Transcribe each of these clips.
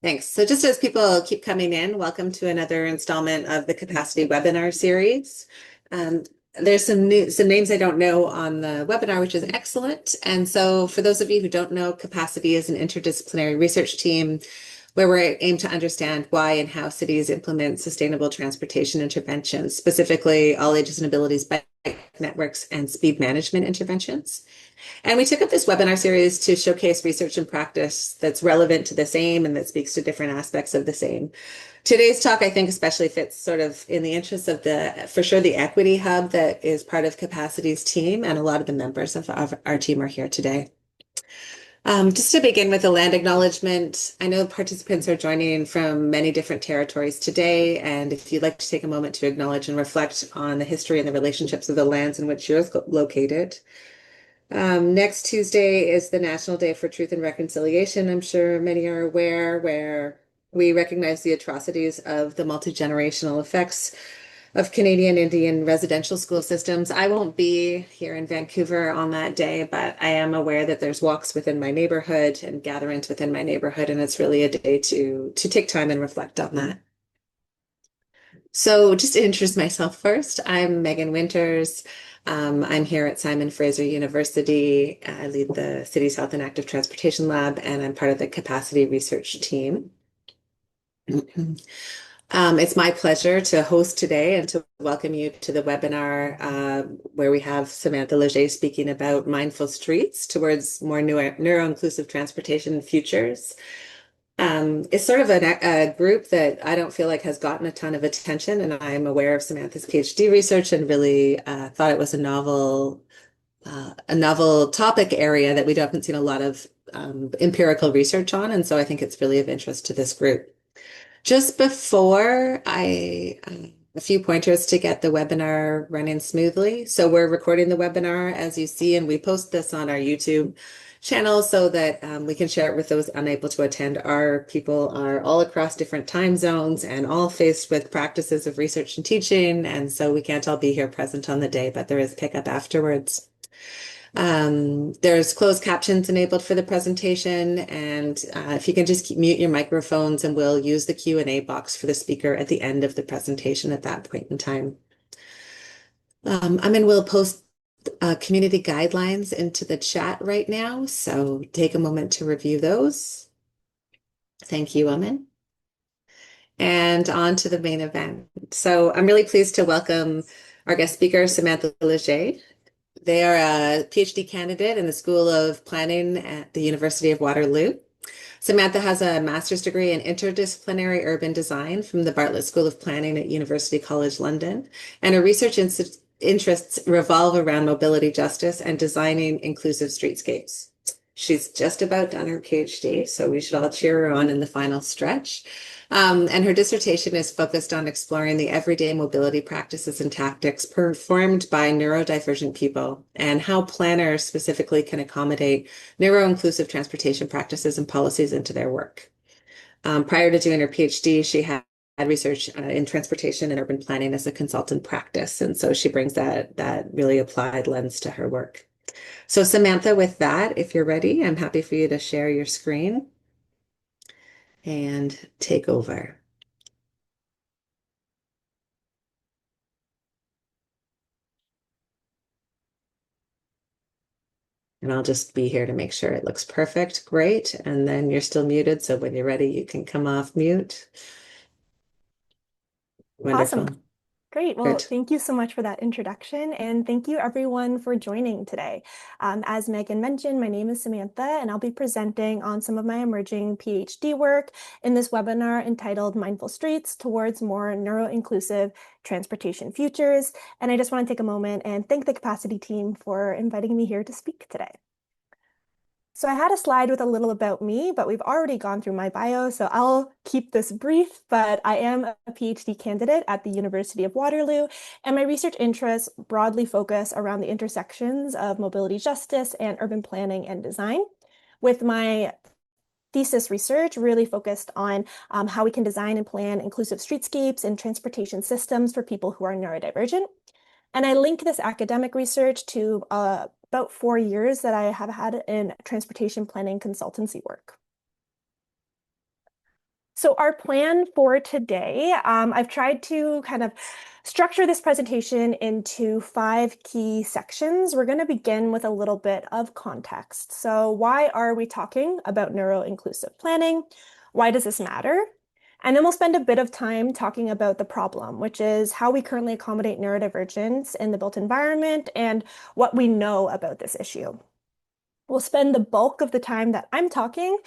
Thanks. So just as people keep coming in, welcome to another installment of the Capacity webinar series. Um, there's some names I don't know on the webinar, which is excellent. And so for those of you who don't know, Capacity is an interdisciplinary research team where we aim to understand why and how cities implement sustainable transportation interventions, specifically all ages and abilities bike networks and speed management interventions. And we took up this webinar series to showcase research and practice that's relevant to the same and that speaks to different aspects of the same. Today's talk, I think, especially fits sort of in the interest of for sure, the equity hub that is part of Capacity's team, and a lot of the members of our team are here today. Just to begin with a land acknowledgement, I know participants are joining from many different territories today, and if you'd like to take a moment to acknowledge and reflect on the history and the relationships of the lands in which you're located. Next Tuesday is the National Day for Truth and Reconciliation. I'm sure many are aware, where we recognize the atrocities of the multi-generational effects of Canadian Indian residential school systems. I won't be here in Vancouver on that day, but I am aware that there's walks within my neighborhood and gatherings within my neighborhood, and it's really a day to take time and reflect on that. So just to introduce myself first, I'm Megan Winters. I'm here at Simon Fraser University. I lead the City's Health and Active Transportation Lab, and I'm part of the Capacity Research team. It's my pleasure to host today and to welcome you to the webinar where we have Samantha Leger speaking about mindful streets towards more neuro-inclusive transportation futures. It's sort of a group that I don't feel like has gotten a ton of attention, and I'm aware of Samantha's PhD research and really thought it was a novel topic area that we haven't seen a lot of empirical research on, and so I think it's really of interest to this group. Just before a few pointers to get the webinar running smoothly. So we're recording the webinar as you see, and we post this on our YouTube channel so that we can share it with those unable to attend. Our people are all across different time zones and all faced with practices of research and teaching. And so we can't all be here present on the day, but there is pickup afterwards. There's closed captions enabled for the presentation, and if you can just mute your microphones, and we'll use the Q&A box for the speaker at the end of the presentation at that point in time. We'll post community guidelines into the chat right now, so take a moment to review those. Thank you, Amin. And on to the main event. So I'm really pleased to welcome our guest speaker, Samantha Leger. They are a PhD candidate in the School of Planning at the University of Waterloo. Samantha has a master's degree in interdisciplinary urban design from the Bartlett School of Planning at University College London, and her research interests revolve around mobility justice and designing inclusive streetscapes. She's just about done her PhD, so we should all cheer her on in the final stretch. And her dissertation is focused on exploring the everyday mobility practices and tactics performed by neurodivergent people and how planners specifically can accommodate neuro-inclusive transportation practices and policies into their work. Prior to doing her PhD, she had research in transportation and urban planning as a consultant practice. And so she brings that really applied lens to her work. So Samantha, with that, if you're ready, I'm happy for you to share your screen and take over. And I'll just be here to make sure it looks perfect. Great. And then you're still muted. So when you're ready, you can come off mute. Wonderful. Awesome. Great. Well, Good. thank you so much for that introduction. And thank you everyone for joining today. As Megan mentioned, my name is Samantha, and I'll be presenting on some of my emerging PhD work in this webinar entitled Mindful Streets Towards More Neuro-Inclusive Transportation Futures. And I just want to take a moment and thank the Capacity team for inviting me here to speak today. So I had a slide with a little about me, but we've already gone through my bio, so I'll keep this brief, but I am a PhD candidate at the University of Waterloo, and my research interests broadly focus around the intersections of mobility justice and urban planning and design, with my thesis research really focused on how we can design and plan inclusive streetscapes and transportation systems for people who are neurodivergent. And I link this academic research to about 4 years that I have had in transportation planning consultancy work. So our plan for today, I've tried to kind of structure this presentation into 5 key sections. We're going to begin with a little bit of context. So why are we talking about neuro-inclusive planning? Why does this matter? And then we'll spend a bit of time talking about the problem, which is how we currently accommodate neurodivergence in the built environment and what we know about this issue. We'll spend the bulk of the time that I'm talking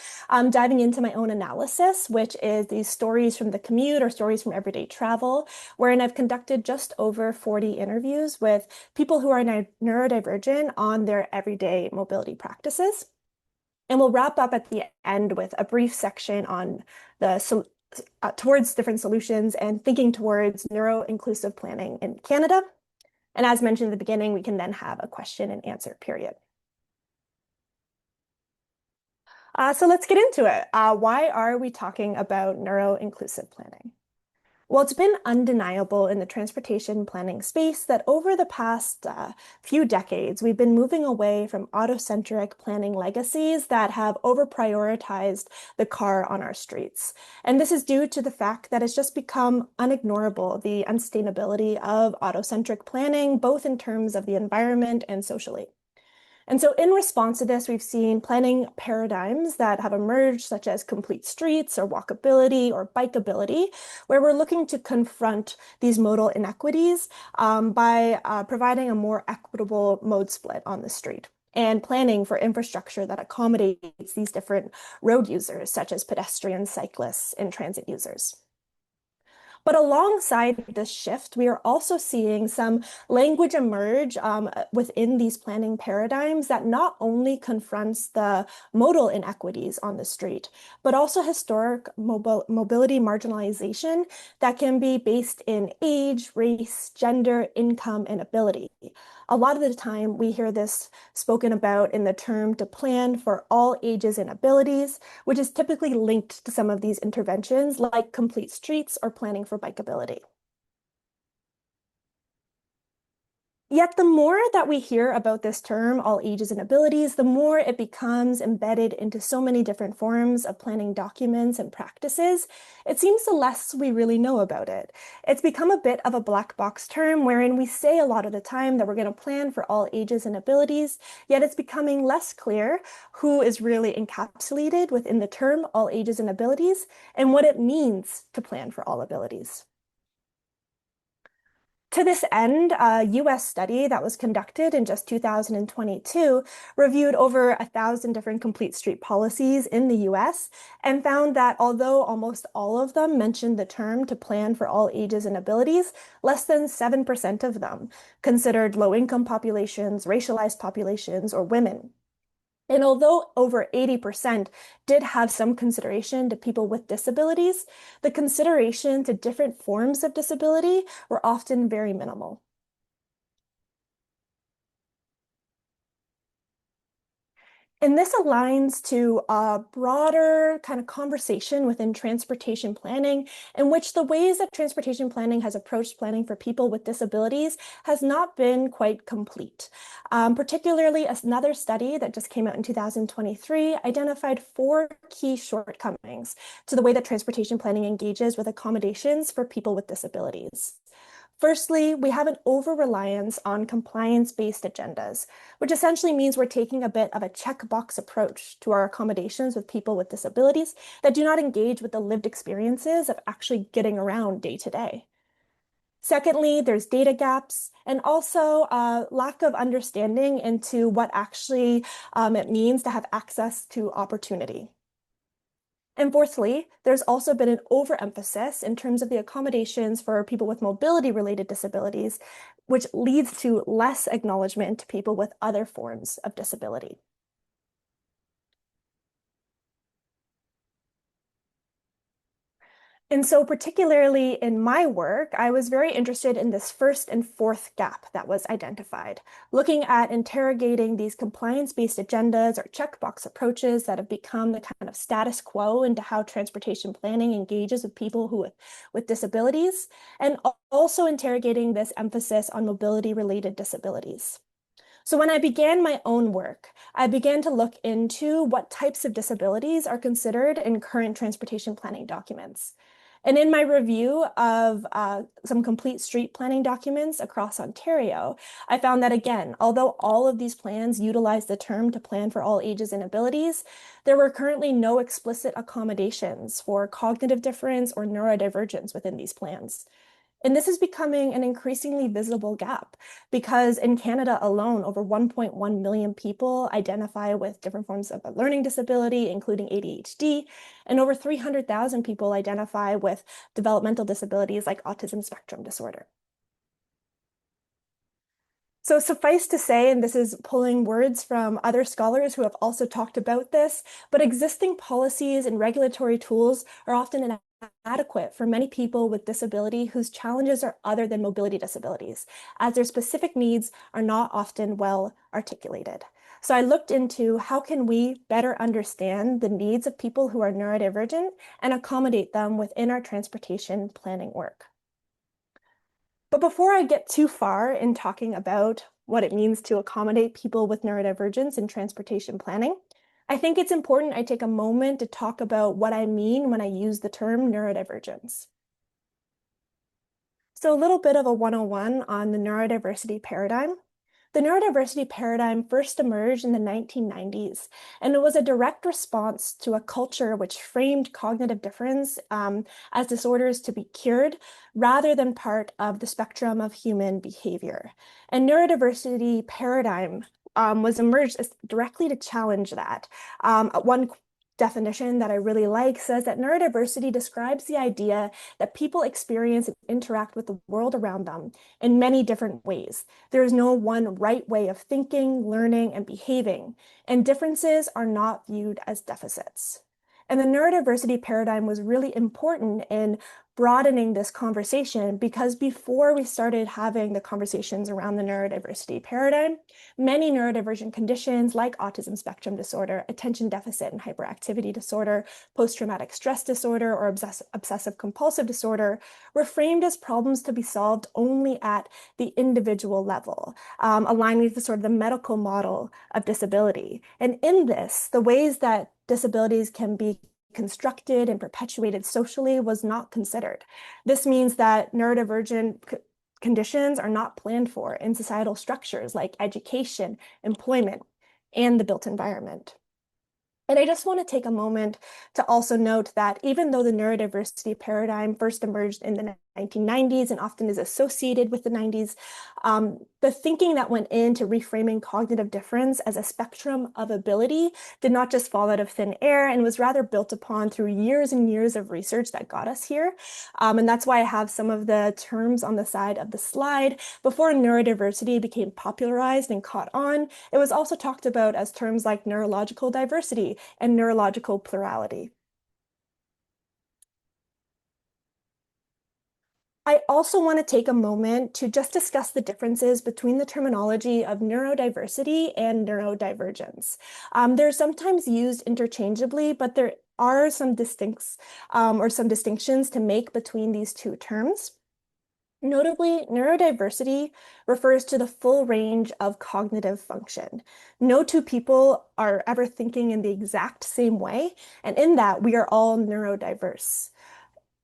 diving into my own analysis, which is these stories from the commute or stories from everyday travel, wherein I've conducted just over 40 interviews with people who are neurodivergent on their everyday mobility practices. And we'll wrap up at the end with a brief section on towards different solutions and thinking towards neuro-inclusive planning in Canada. And as mentioned at the beginning, we can then have a question and answer period. So let's get into it. Why are we talking about neuro-inclusive planning? Well, it's been undeniable in the transportation planning space that over the past few decades, we've been moving away from autocentric planning legacies that have over-prioritized the car on our streets. And this is due to the fact that it's just become unignorable, the unsustainability of autocentric planning, both in terms of the environment and socially. And so in response to this, we've seen planning paradigms that have emerged, such as complete streets or walkability or bikeability, where we're looking to confront these modal inequities by providing a more equitable mode split on the street and planning for infrastructure that accommodates these different road users, such as pedestrians, cyclists, and transit users. But alongside this shift, we are also seeing some language emerge within these planning paradigms that not only confronts the modal inequities on the street, but also historic mobility marginalization that can be based in age, race, gender, income, and ability. A lot of the time, we hear this spoken about in the term to plan for all ages and abilities, which is typically linked to some of these interventions like complete streets or planning for bikeability. Yet the more that we hear about this term, all ages and abilities, the more it becomes embedded into so many different forms of planning documents and practices, it seems the less we really know about it. It's become a bit of a black box term wherein we say a lot of the time that we're going to plan for all ages and abilities, yet it's becoming less clear who is really encapsulated within the term all ages and abilities and what it means to plan for all abilities. To this end, a US study that was conducted in just 2022 reviewed over 1,000 different complete street policies in the US and found that although almost all of them mentioned the term to plan for all ages and abilities, less than 7% of them considered low-income populations, racialized populations, or women. And although over 80% did have some consideration to people with disabilities, the consideration to different forms of disability were often very minimal. And this aligns to a broader kind of conversation within transportation planning, in which the ways that transportation planning has approached planning for people with disabilities has not been quite complete. Particularly, another study that just came out in 2023 identified 4 key shortcomings to the way that transportation planning engages with accommodations for people with disabilities. Firstly, we have an over-reliance on compliance-based agendas, which essentially means we're taking a bit of a checkbox approach to our accommodations with people with disabilities that do not engage with the lived experiences of actually getting around day to day. Secondly, there's data gaps and also a lack of understanding into what actually it means to have access to opportunity. And fourthly, there's also been an overemphasis in terms of the accommodations for people with mobility-related disabilities, which leads to less acknowledgement to people with other forms of disability. And so particularly in my work, I was very interested in this first and fourth gap that was identified, looking at interrogating these compliance-based agendas or checkbox approaches that have become the kind of status quo into how transportation planning engages with people with disabilities, and also interrogating this emphasis on mobility-related disabilities. So when I began my own work, I began to look into what types of disabilities are considered in current transportation planning documents. And in my review of some complete street planning documents across Ontario, I found that again, although all of these plans utilize the term to plan for all ages and abilities, there were currently no explicit accommodations for cognitive difference or neurodivergence within these plans. And this is becoming an increasingly visible gap because in Canada alone, over 1.1 million people identify with different forms of a learning disability, including ADHD, and over 300,000 people identify with developmental disabilities like autism spectrum disorder. So suffice to say, and this is pulling words from other scholars who have also talked about this, but existing policies and regulatory tools are often inadequate for many people with disability whose challenges are other than mobility disabilities, as their specific needs are not often well articulated. So I looked into how can we better understand the needs of people who are neurodivergent and accommodate them within our transportation planning work. But before I get too far in talking about what it means to accommodate people with neurodivergence in transportation planning, I think it's important I take a moment to talk about what I mean when I use the term neurodivergence. So a little bit of a 101 on the neurodiversity paradigm. The neurodiversity paradigm first emerged in the 1990s, and it was a direct response to a culture which framed cognitive difference as disorders to be cured rather than part of the spectrum of human behavior. And neurodiversity paradigm was emerged directly to challenge that. One definition that I really like says that neurodiversity describes the idea that people experience and interact with the world around them in many different ways. There is no one right way of thinking, learning, and behaving, and differences are not viewed as deficits. And the neurodiversity paradigm was really important in broadening this conversation because before we started having the conversations around the neurodiversity paradigm, many neurodivergent conditions like autism spectrum disorder, attention deficit and hyperactivity disorder, post-traumatic stress disorder, or obsessive compulsive disorder were framed as problems to be solved only at the individual level, aligning with the sort of the medical model of disability. And in this, the ways that disabilities can be constructed and perpetuated socially was not considered. This means that neurodivergent conditions are not planned for in societal structures like education, employment, and the built environment. And I just want to take a moment to also note that even though the neurodiversity paradigm first emerged in the 1990s and often is associated with the 90s, the thinking that went into reframing cognitive difference as a spectrum of ability did not just fall out of thin air and was rather built upon through years and years of research that got us here. And that's why I have some of the terms on the side of the slide. Before neurodiversity became popularized and caught on, it was also talked about as terms like neurological diversity and neurological plurality. I also want to take a moment to just discuss the differences between the terminology of neurodiversity and neurodivergence. They're sometimes used interchangeably, but there are some some distinctions to make between these two terms. Notably, neurodiversity refers to the full range of cognitive function. No two people are ever thinking in the exact same way, and in that, we are all neurodiverse.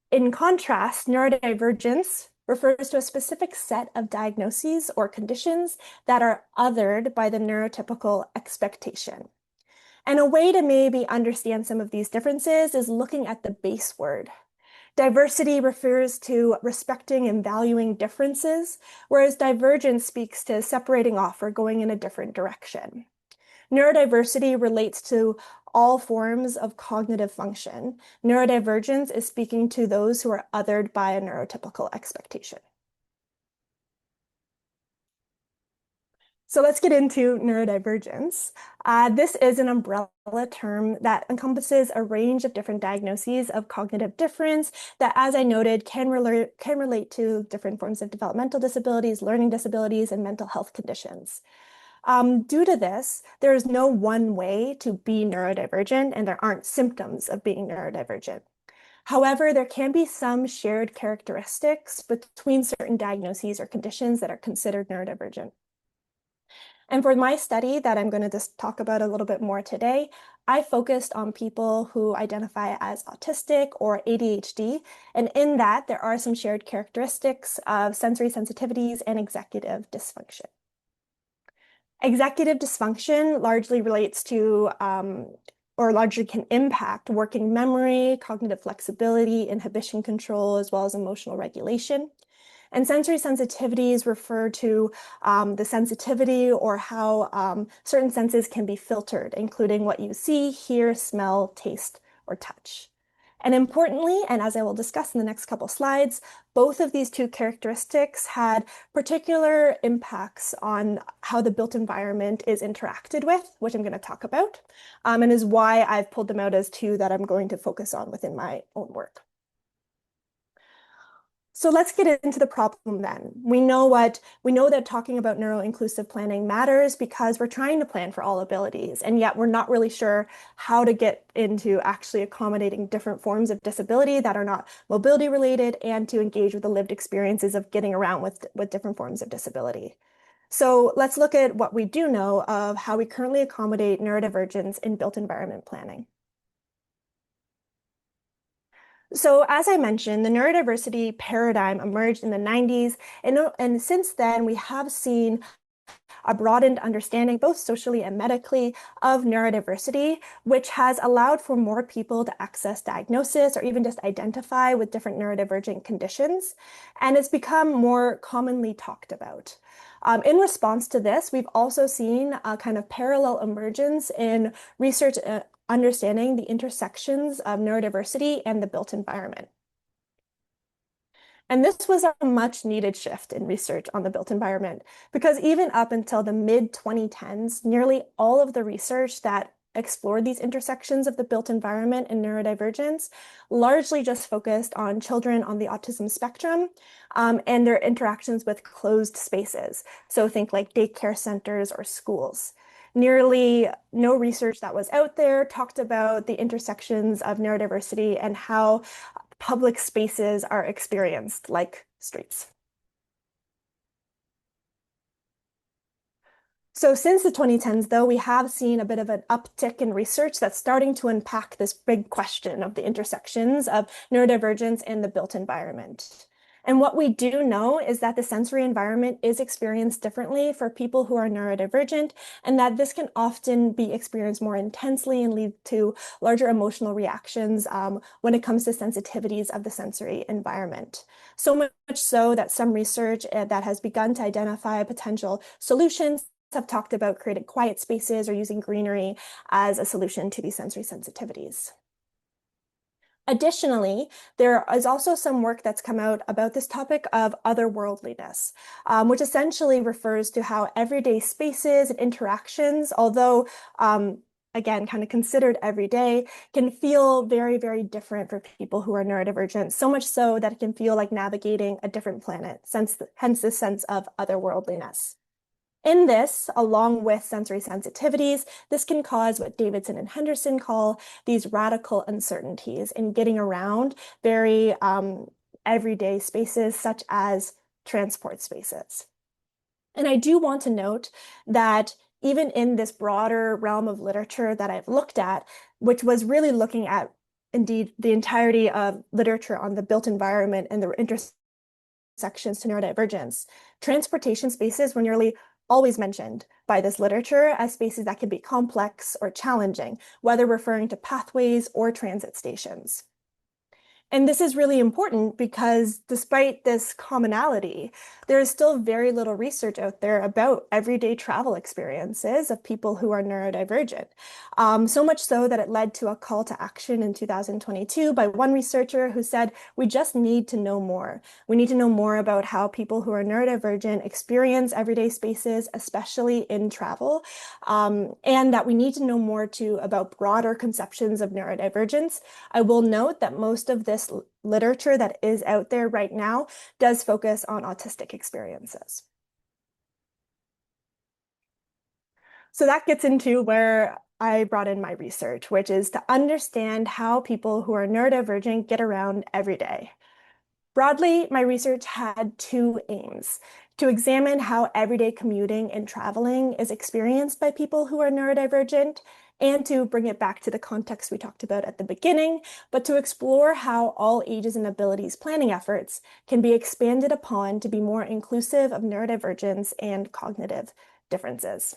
In contrast, neurodivergence refers to a specific set of diagnoses or conditions that are othered by the neurotypical expectation. And a way to maybe understand some of these differences is looking at the base word. Diversity refers to respecting and valuing differences, whereas divergence speaks to separating off or going in a different direction. Neurodiversity relates to all forms of cognitive function. Neurodivergence is speaking to those who are othered by a neurotypical expectation. So let's get into neurodivergence. This is an umbrella term that encompasses a range of different diagnoses of cognitive difference that, as I noted, can relate to different forms of developmental disabilities, learning disabilities, and mental health conditions. Due to this, there is no one way to be neurodivergent, and there aren't symptoms of being neurodivergent. However, there can be some shared characteristics between certain diagnoses or conditions that are considered neurodivergent. And for my study that I'm going to just talk about a little bit more today, I focused on people who identify as autistic or ADHD. And in that, there are some shared characteristics of sensory sensitivities and executive dysfunction. Executive dysfunction largely relates to or largely can impact working memory, cognitive flexibility, inhibition control, as well as emotional regulation. And sensory sensitivities refer to the sensitivity or how certain senses can be filtered, including what you see, hear, smell, taste, or touch. And importantly, and as I will discuss in the next couple slides, both of these two characteristics had particular impacts on how the built environment is interacted with, which I'm going to talk about, and is why I've pulled them out as two that I'm going to focus on within my own work. So let's get into the problem then. We know that talking about neuro-inclusive planning matters because we're trying to plan for all abilities, and yet we're not really sure how to get into actually accommodating different forms of disability that are not mobility related and to engage with the lived experiences of getting around with different forms of disability. So let's look at what we do know of how we currently accommodate neurodivergence in built environment planning. So as I mentioned, the neurodiversity paradigm emerged in the 90s, and since then we have seen a broadened understanding, both socially and medically, of neurodiversity, which has allowed for more people to access diagnosis or even just identify with different neurodivergent conditions, and it's become more commonly talked about. In response to this, we've also seen a kind of parallel emergence in research understanding the intersections of neurodiversity and the built environment. And this was a much needed shift in research on the built environment because even up until the mid 2010s, nearly all of the research that explored these intersections of the built environment and neurodivergence largely just focused on children on the autism spectrum and their interactions with closed spaces. So think like daycare centers or schools. Nearly no research that was out there talked about the intersections of neurodiversity and how public spaces are experienced like streets. So since the 2010s, though, we have seen a bit of an uptick in research that's starting to unpack this big question of the intersections of neurodivergence and the built environment. And what we do know is that the sensory environment is experienced differently for people who are neurodivergent, and that this can often be experienced more intensely and lead to larger emotional reactions when it comes to sensitivities of the sensory environment. So much so that some research that has begun to identify potential solutions have talked about creating quiet spaces or using greenery as a solution to these sensory sensitivities. Additionally, there is also some work that's come out about this topic of otherworldliness, which essentially refers to how everyday spaces and interactions, although again, kind of considered every day, can feel very, very different for people who are neurodivergent, so much so that it can feel like navigating a different planet, hence the sense of otherworldliness. In this, along with sensory sensitivities, this can cause what Davidson and Henderson call these radical uncertainties in getting around very everyday spaces, such as transport spaces. And I do want to note that even in this broader realm of literature that I've looked at, which was really looking at indeed the entirety of literature on the built environment and the intersections to neurodivergence, transportation spaces were nearly always mentioned by this literature as spaces that can be complex or challenging, whether referring to pathways or transit stations. And this is really important because despite this commonality, there is still very little research out there about everyday travel experiences of people who are neurodivergent. So much so that it led to a call to action in 2022 by one researcher who said, we just need to know more. We need to know more about how people who are neurodivergent experience everyday spaces, especially in travel, and that we need to know more too about broader conceptions of neurodivergence. I will note that most of this literature that is out there right now does focus on autistic experiences. So that gets into where I brought in my research, which is to understand how people who are neurodivergent get around every day. Broadly, my research had two aims: to examine how everyday commuting and traveling is experienced by people who are neurodivergent, and to bring it back to the context we talked about at the beginning, but to explore how all ages and abilities planning efforts can be expanded upon to be more inclusive of neurodivergence and cognitive differences.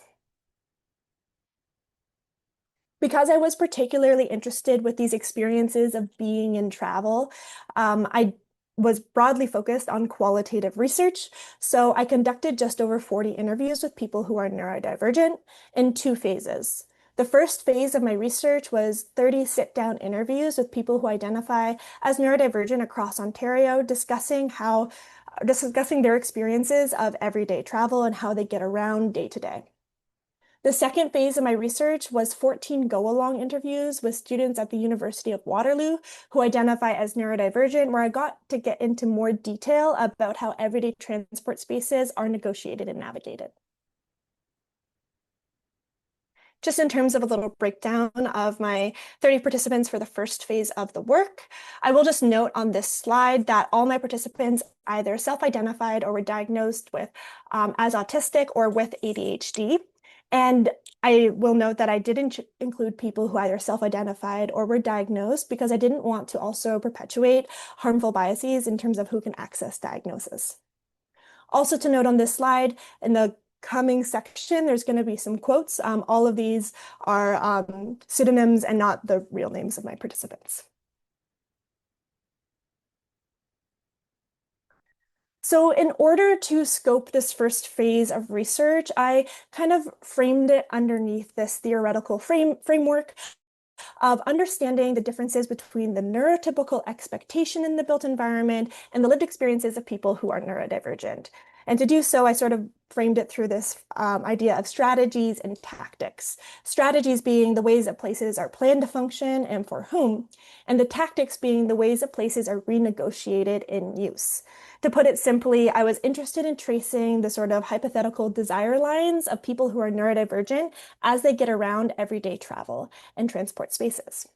Because I was particularly interested with these experiences of being in travel, I was broadly focused on qualitative research. So I conducted just over 40 interviews with people who are neurodivergent in two phases. The first phase of my research was 30 sit-down interviews with people who identify as neurodivergent across Ontario, discussing their experiences of everyday travel and how they get around day to day. The second phase of my research was 14 go-along interviews with students at the University of Waterloo who identify as neurodivergent, where I got to get into more detail about how everyday transport spaces are negotiated and navigated. Just in terms of a little breakdown of my 30 participants for the first phase of the work, I will just note on this slide that all my participants either self-identified or were diagnosed with as autistic or with ADHD. And I will note that I didn't include people who either self-identified or were diagnosed because I didn't want to also perpetuate harmful biases in terms of who can access diagnosis. Also to note on this slide, in the coming section, there's going to be some quotes. All of these are pseudonyms and not the real names of my participants. So in order to scope this first phase of research, I kind of framed it underneath this theoretical framework of understanding the differences between the neurotypical expectation in the built environment and the lived experiences of people who are neurodivergent. And to do so, I sort of framed it through this idea of strategies and tactics. Strategies being the ways that places are planned to function and for whom, and the tactics being the ways that places are renegotiated in use. To put it simply, I was interested in tracing the sort of hypothetical desire lines of people who are neurodivergent as they get around everyday travel and transport spaces.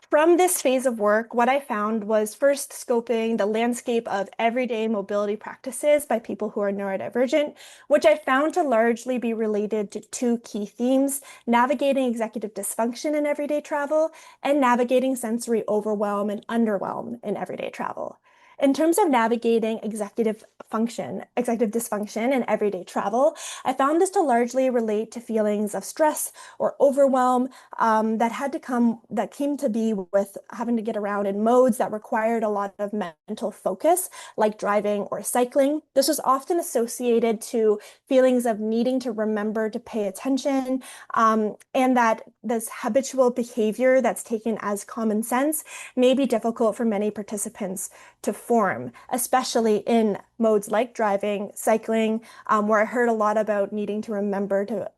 From this phase of work, what I found was first scoping the landscape of everyday mobility practices by people who are neurodivergent, which I found to largely be related to two key themes: navigating executive dysfunction in everyday travel and navigating sensory overwhelm and underwhelm in everyday travel. In terms of navigating executive dysfunction in everyday travel, I found this to largely relate to feelings of stress or overwhelm that came to be with having to get around in modes that required a lot of mental focus, like driving or cycling. This was often associated to feelings of needing to remember to pay attention, and that this habitual behavior that's taken as common sense may be difficult for many participants to form, especially in modes like driving, cycling, where I heard a lot about needing to remember the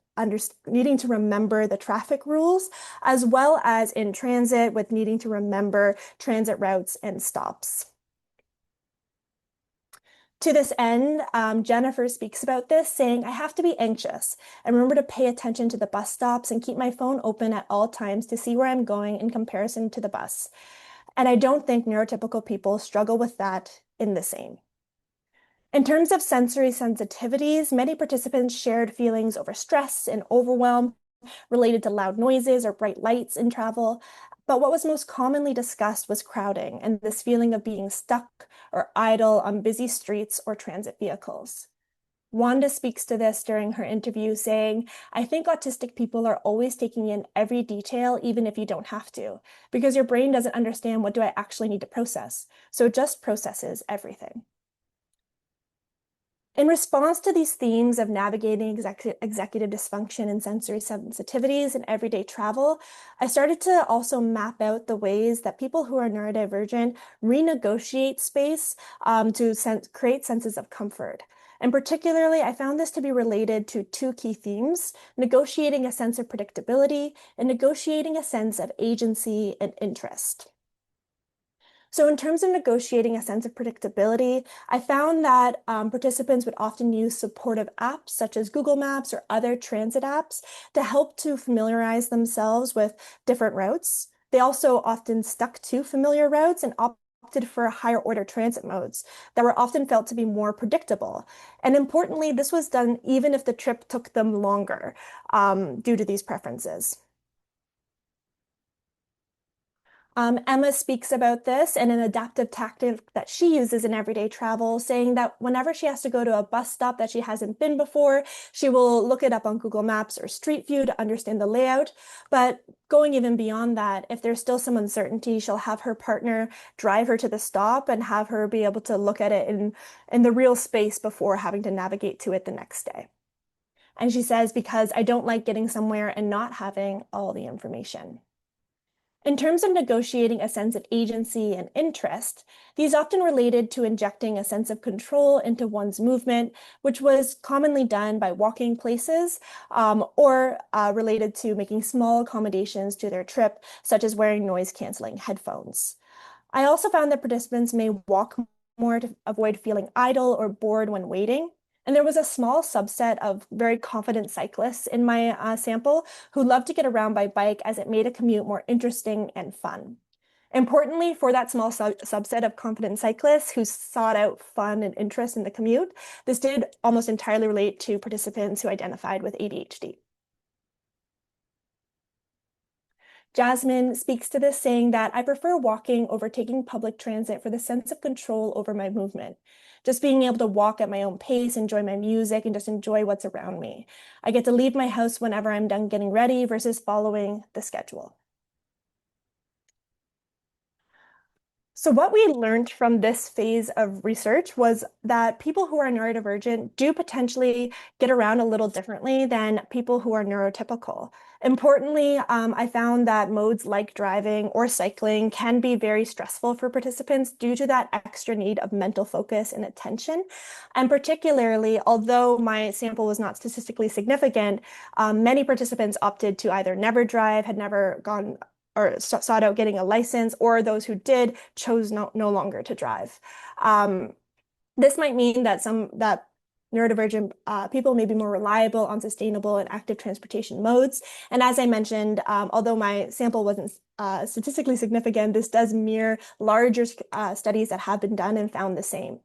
traffic rules, as well as in transit with needing to remember transit routes and stops. To this end, Jennifer speaks about this, saying, "I have to be anxious and remember to pay attention to the bus stops and keep my phone open at all times to see where I'm going in comparison to the bus." And I don't think neurotypical people struggle with that in the same. In terms of sensory sensitivities, many participants shared feelings over stress and overwhelm related to loud noises or bright lights in travel. But what was most commonly discussed was crowding and this feeling of being stuck or idle on busy streets or transit vehicles. Wanda speaks to this during her interview, saying, "I think autistic people are always taking in every detail, even if you don't have to, because your brain doesn't understand what do I actually need to process. So it just processes everything." In response to these themes of navigating executive dysfunction and sensory sensitivities in everyday travel, I started to also map out the ways that people who are neurodivergent renegotiate space to create senses of comfort. And particularly, I found this to be related to two key themes: negotiating a sense of predictability and negotiating a sense of agency and interest. So in terms of negotiating a sense of predictability, I found that participants would often use supportive apps such as Google Maps or other transit apps to help to familiarize themselves with different routes. They also often stuck to familiar routes and opted for higher order transit modes that were often felt to be more predictable. And importantly, this was done even if the trip took them longer due to these preferences. Emma speaks about this and an adaptive tactic that she uses in everyday travel, saying that whenever she has to go to a bus stop that she hasn't been before, she will look it up on Google Maps or Street View to understand the layout. But going even beyond that, if there's still some uncertainty, she'll have her partner drive her to the stop and have her be able to look at it in the real space before having to navigate to it the next day. And she says, because I don't like getting somewhere and not having all the information. In terms of negotiating a sense of agency and interest, these often related to injecting a sense of control into one's movement, which was commonly done by walking places or related to making small accommodations to their trip, such as wearing noise-canceling headphones. I also found that participants may walk more to avoid feeling idle or bored when waiting. And there was a small subset of very confident cyclists in my sample who loved to get around by bike as it made a commute more interesting and fun. Importantly, for that small subset of confident cyclists who sought out fun and interest in the commute, this did almost entirely relate to participants who identified with ADHD. Jasmine speaks to this, saying that I prefer walking over taking public transit for the sense of control over my movement. Just being able to walk at my own pace, enjoy my music, and just enjoy what's around me. I get to leave my house whenever I'm done getting ready versus following the schedule. So what we learned from this phase of research was that people who are neurodivergent do potentially get around a little differently than people who are neurotypical. Importantly, I found that modes like driving or cycling can be very stressful for participants due to that extra need of mental focus and attention. And particularly, although my sample was not statistically significant, many participants opted to either never drive, had never gone or sought out getting a license, or those who did chose no longer to drive. This might mean that that neurodivergent people may be more reliable on sustainable and active transportation modes. And as I mentioned, although my sample wasn't statistically significant, this does mirror larger studies that have been done and found the same.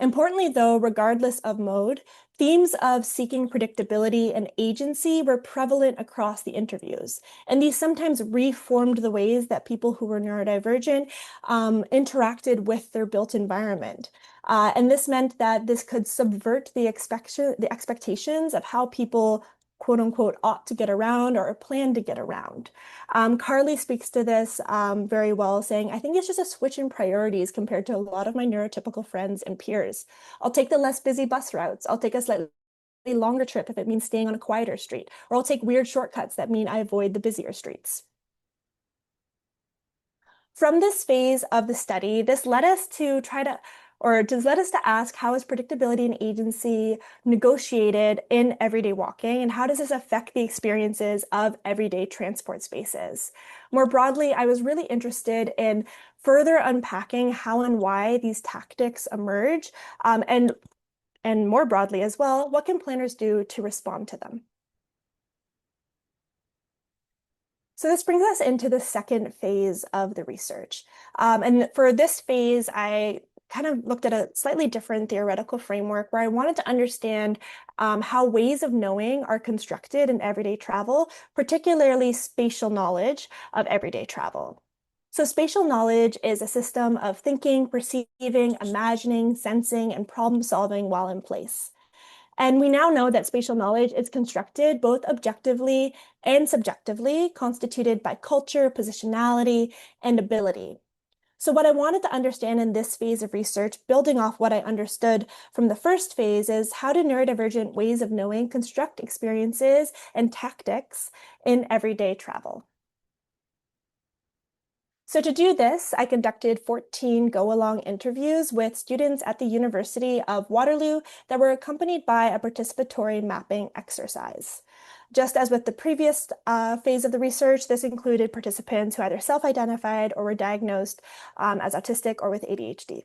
Importantly, though, regardless of mode, themes of seeking predictability and agency were prevalent across the interviews. And these sometimes reformed the ways that people who were neurodivergent interacted with their built environment. And this meant that this could subvert the expectations of how people quote unquote ought to get around or plan to get around. Carly speaks to this very well, saying, I think it's just a switch in priorities compared to a lot of my neurotypical friends and peers. I'll take the less busy bus routes. I'll take a slightly longer trip if it means staying on a quieter street, or I'll take weird shortcuts that mean I avoid the busier streets. From this phase of the study, this led us to ask, how is predictability and agency negotiated in everyday walking, and how does this affect the experiences of everyday transport spaces? More broadly, I was really interested in further unpacking how and why these tactics emerge, and more broadly as well, what can planners do to respond to them? So this brings us into the second phase of the research. And for this phase, I kind of looked at a slightly different theoretical framework where I wanted to understand how ways of knowing are constructed in everyday travel, particularly spatial knowledge of everyday travel. So spatial knowledge is a system of thinking, perceiving, imagining, sensing, and problem solving while in place. And we now know that spatial knowledge is constructed both objectively and subjectively, constituted by culture, positionality, and ability. So what I wanted to understand in this phase of research, building off what I understood from the first phase, is how do neurodivergent ways of knowing construct experiences and tactics in everyday travel? So to do this, I conducted 14 go-along interviews with students at the University of Waterloo that were accompanied by a participatory mapping exercise. Just as with the previous phase of the research, this included participants who either self-identified or were diagnosed as autistic or with ADHD.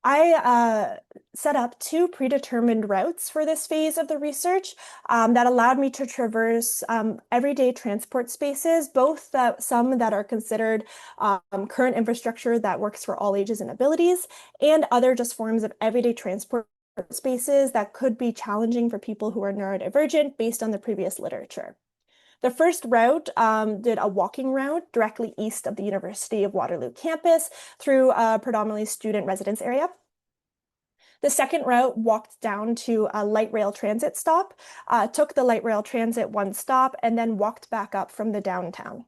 I set up two predetermined routes for this phase of the research that allowed me to traverse everyday transport spaces, both some that are considered current infrastructure that works for all ages and abilities, and other just forms of everyday transport spaces that could be challenging for people who are neurodivergent based on the previous literature. The first route did a walking route directly east of the University of Waterloo campus through a predominantly student residence area. The second route walked down to a light rail transit stop, took the light rail transit one stop, and then walked back up from the downtown.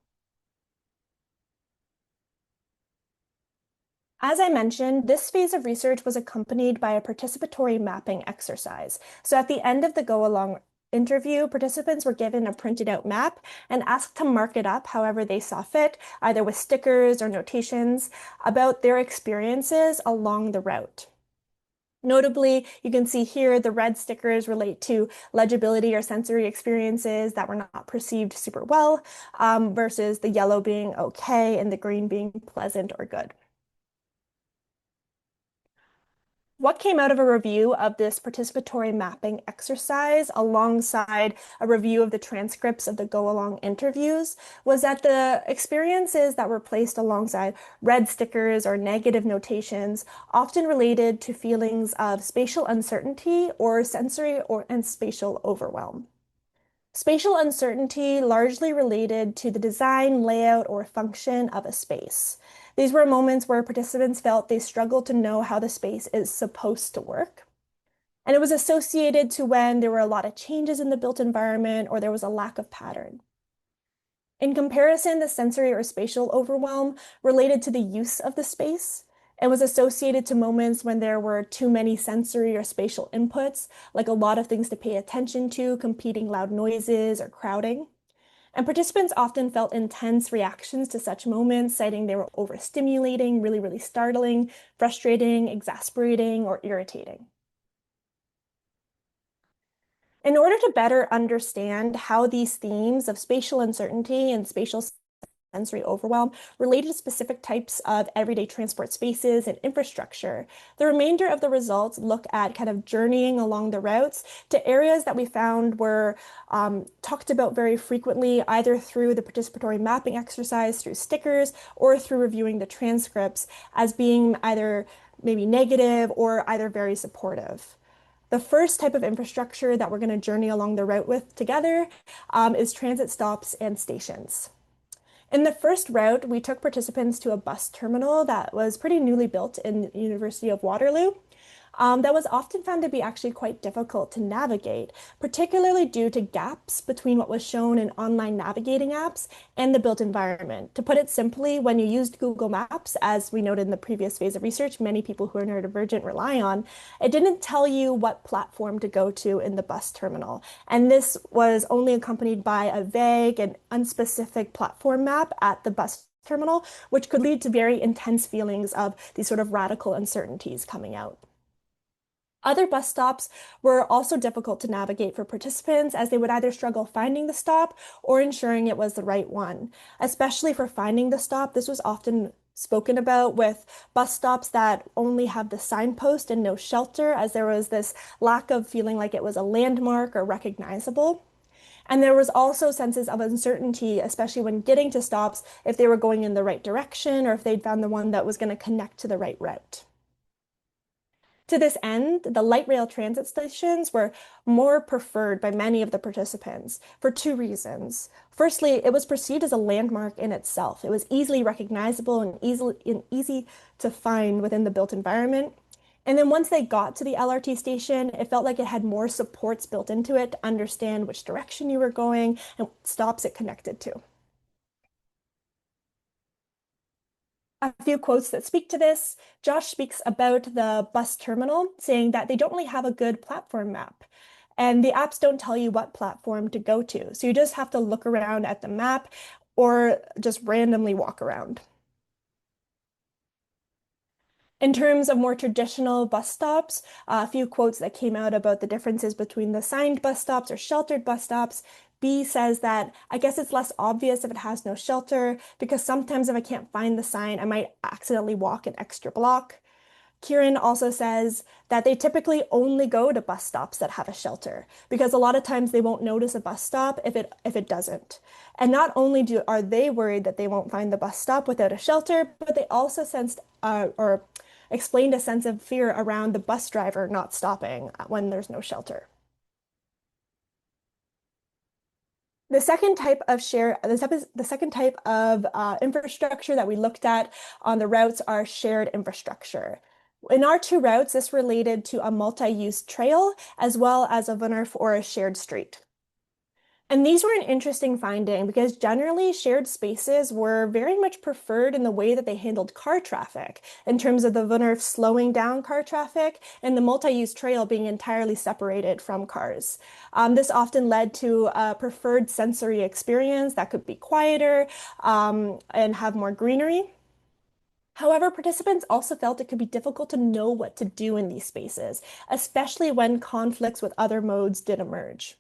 As I mentioned, this phase of research was accompanied by a participatory mapping exercise. So at the end of the go along interview, participants were given a printed out map and asked to mark it up however they saw fit, either with stickers or notations about their experiences along the route. Notably, you can see here the red stickers relate to legibility or sensory experiences that were not perceived super well, versus the yellow being okay and the green being pleasant or good. What came out of a review of this participatory mapping exercise alongside a review of the transcripts of the go-along interviews was that the experiences that were placed alongside red stickers or negative notations often related to feelings of spatial uncertainty or sensory and spatial overwhelm. Spatial uncertainty largely related to the design, layout, or function of a space. These were moments where participants felt they struggled to know how the space is supposed to work. And it was associated to when there were a lot of changes in the built environment or there was a lack of pattern. In comparison, the sensory or spatial overwhelm related to the use of the space and was associated to moments when there were too many sensory or spatial inputs, like a lot of things to pay attention to, competing loud noises or crowding. And participants often felt intense reactions to such moments, citing they were overstimulating, really, really startling, frustrating, exasperating, or irritating. In order to better understand how these themes of spatial uncertainty and spatial sensory overwhelm related to specific types of everyday transport spaces and infrastructure. The remainder of the results look at kind of journeying along the routes to areas that we found were talked about very frequently, either through the participatory mapping exercise, through stickers, or through reviewing the transcripts as being either maybe negative or either very supportive. The first type of infrastructure that we're going to journey along the route with together is transit stops and stations. In the first route, we took participants to a bus terminal that was pretty newly built in the University of Waterloo. That was often found to be actually quite difficult to navigate, particularly due to gaps between what was shown in online navigating apps and the built environment. To put it simply, when you used Google Maps, as we noted in the previous phase of research, many people who are neurodivergent rely on, it didn't tell you what platform to go to in the bus terminal. And this was only accompanied by a vague and unspecific platform map at the bus terminal, which could lead to very intense feelings of these sort of radical uncertainties coming out. Other bus stops were also difficult to navigate for participants as they would either struggle finding the stop or ensuring it was the right one. Especially for finding the stop, this was often spoken about with bus stops that only have the signpost and no shelter, as there was this lack of feeling like it was a landmark or recognizable. And there was also senses of uncertainty, especially when getting to stops, if they were going in the right direction or if they'd found the one that was going to connect to the right route. To this end, the light rail transit stations were more preferred by many of the participants for two reasons. Firstly, it was perceived as a landmark in itself. It was easily recognizable and easy to find within the built environment. And then once they got to the LRT station, it felt like it had more supports built into it to understand which direction you were going and what stops it connected to. A few quotes that speak to this. Josh speaks about the bus terminal, saying that they don't really have a good platform map. And the apps don't tell you what platform to go to. So you just have to look around at the map or just randomly walk around. In terms of more traditional bus stops, a few quotes that came out about the differences between the signed bus stops or sheltered bus stops. B says that I guess it's less obvious if it has no shelter because sometimes if I can't find the sign, I might accidentally walk an extra block. Kieran also says that they typically only go to bus stops that have a shelter because a lot of times they won't notice a bus stop if it doesn't. And not only are they worried that they won't find the bus stop without a shelter, but they also sensed or explained a sense of fear around the bus driver not stopping when there's no shelter. The second type of infrastructure that we looked at on the routes are shared infrastructure. In our two routes, this related to a multi-use trail as well as a Wunnerf or a shared street. And these were an interesting finding because generally shared spaces were very much preferred in the way that they handled car traffic, in terms of the Wunnerf slowing down car traffic and the multi-use trail being entirely separated from cars. This often led to a preferred sensory experience that could be quieter and have more greenery. However, participants also felt it could be difficult to know what to do in these spaces, especially when conflicts with other modes did emerge.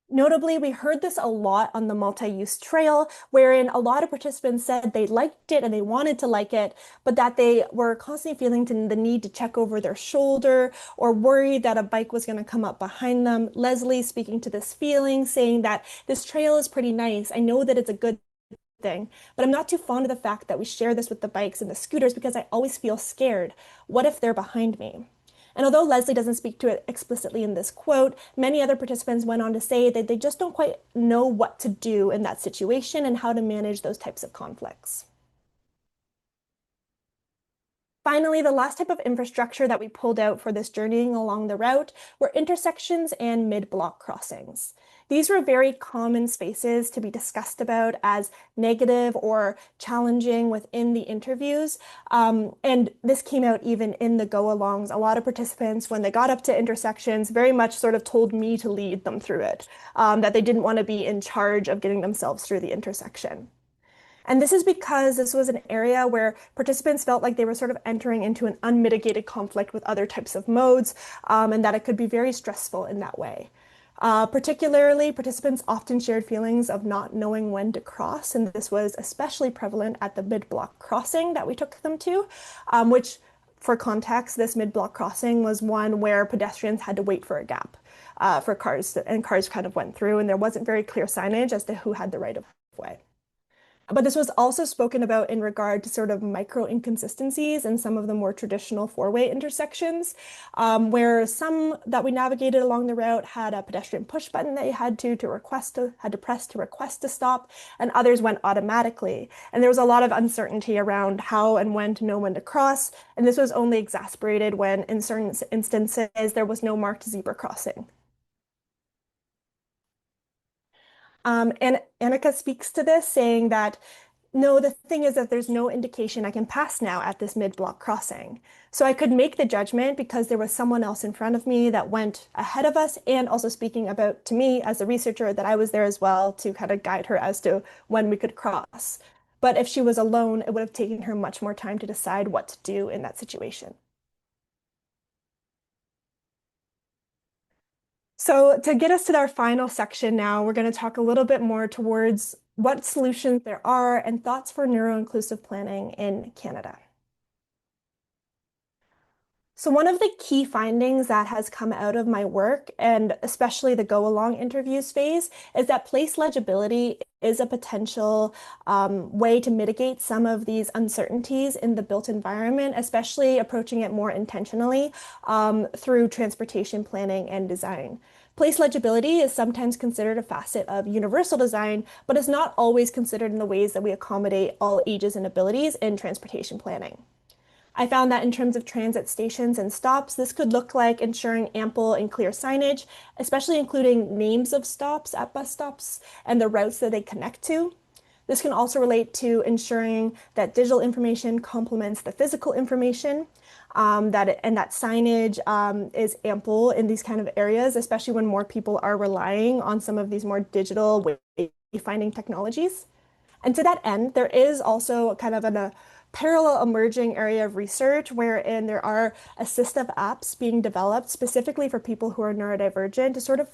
Notably, we heard this a lot on the multi-use trail, wherein a lot of participants said they liked it and they wanted to like it, but that they were constantly feeling the need to check over their shoulder or worried that a bike was going to come up behind them. Leslie speaking to this feeling, saying that this trail is pretty nice. I know that it's a good thing, but I'm not too fond of the fact that we share this with the bikes and the scooters because I always feel scared. What if they're behind me? And although Leslie doesn't speak to it explicitly in this quote, many other participants went on to say that they just don't quite know what to do in that situation and how to manage those types of conflicts. Finally, the last type of infrastructure that we pulled out for this journeying along the route were intersections and mid-block crossings. These were very common spaces to be discussed about as negative or challenging within the interviews. And this came out even in the go-alongs. A lot of participants, when they got up to intersections, very much sort of told me to lead them through it, that they didn't want to be in charge of getting themselves through the intersection. And this is because this was an area where participants felt like they were sort of entering into an unmitigated conflict with other types of modes, and that it could be very stressful in that way. Particularly, participants often shared feelings of not knowing when to cross, and this was especially prevalent at the mid-block crossing that we took them to, which, for context, this mid-block crossing was one where pedestrians had to wait for a gap for cars, and cars kind of went through, and there wasn't very clear signage as to who had the right of way. But this was also spoken about in regard to sort of micro inconsistencies in some of the more traditional four-way intersections, where some that we navigated along the route had a pedestrian push button that you had to press to request to stop, and others went automatically. And there was a lot of uncertainty around how and when to know when to cross, and this was only exacerbated when, in certain instances, there was no marked zebra crossing. And Annika speaks to this, saying that no, the thing is that there's no indication I can pass now at this mid-block crossing. So I could make the judgment because there was someone else in front of me that went ahead of us, and also speaking about to me as a researcher that I was there as well to kind of guide her as to when we could cross. But if she was alone, it would have taken her much more time to decide what to do in that situation. So to get us to our final section now, we're going to talk a little bit more towards what solutions there are and thoughts for neuro-inclusive planning in Canada. So one of the key findings that has come out of my work, and especially the go-along interviews phase, is that place legibility is a potential way to mitigate some of these uncertainties in the built environment, especially approaching it more intentionally through transportation planning and design. Place legibility is sometimes considered a facet of universal design, but is not always considered in the ways that we accommodate all ages and abilities in transportation planning. I found that in terms of transit stations and stops, this could look like ensuring ample and clear signage, especially including names of stops at bus stops and the routes that they connect to. This can also relate to ensuring that digital information complements the physical information, and that signage is ample in these kind of areas, especially when more people are relying on some of these more digital wayfinding technologies. And to that end, there is also kind of a parallel emerging area of research wherein there are assistive apps being developed specifically for people who are neurodivergent to sort of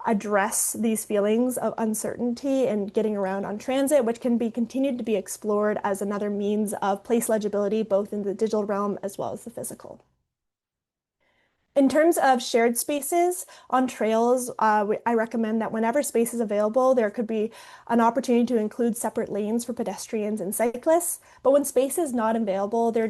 address these feelings of uncertainty and getting around on transit, which can be continued to be explored as another means of place legibility, both in the digital realm as well as the physical. In terms of shared spaces on trails, I recommend that whenever space is available, there could be an opportunity to include separate lanes for pedestrians and cyclists. But when space is not available, there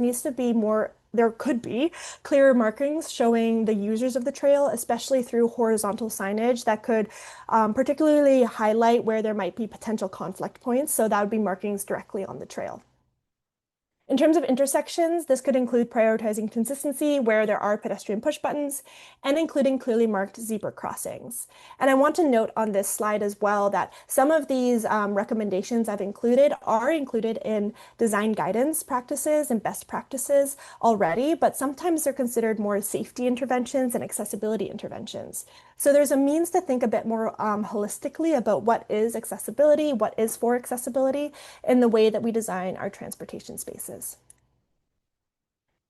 could be clearer markings showing the users of the trail, especially through horizontal signage that could particularly highlight where there might be potential conflict points. So that would be markings directly on the trail. In terms of intersections, this could include prioritizing consistency where there are pedestrian push buttons and including clearly marked zebra crossings. And I want to note on this slide as well that some of these recommendations I've included are included in design guidance practices and best practices already, but sometimes they're considered more safety interventions and accessibility interventions. So there's a means to think a bit more holistically about what is accessibility, what is for accessibility in the way that we design our transportation spaces.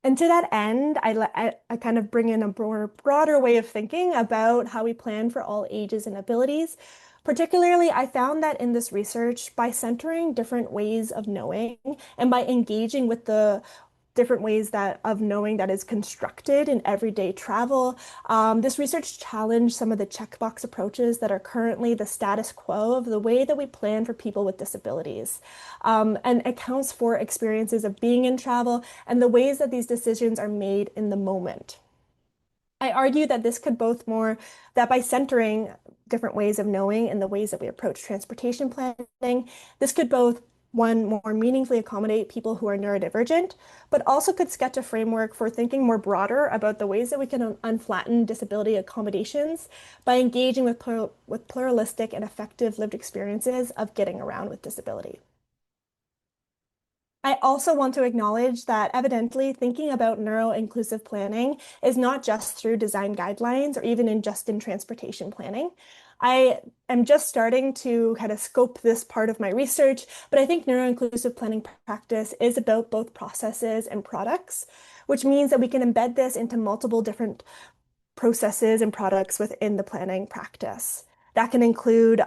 And to that end, I kind of bring in a more broader way of thinking about how we plan for all ages and abilities. Particularly, I found that in this research, by centering different ways of knowing and by engaging with the different ways that of knowing that is constructed in everyday travel. This research challenged some of the checkbox approaches that are currently the status quo of the way that we plan for people with disabilities, and accounts for experiences of being in travel and the ways that these decisions are made in the moment. I argue that that by centering different ways of knowing and the ways that we approach transportation planning, this could both one, more meaningfully accommodate people who are neurodivergent, but also could sketch a framework for thinking more broader about the ways that we can unflatten disability accommodations by engaging with pluralistic and effective lived experiences of getting around with disability. I also want to acknowledge that evidently thinking about neuro-inclusive planning is not just through design guidelines or even in transportation planning. I am just starting to kind of scope this part of my research, but I think neuro-inclusive planning practice is about both processes and products, which means that we can embed this into multiple different processes and products within the planning practice. That can include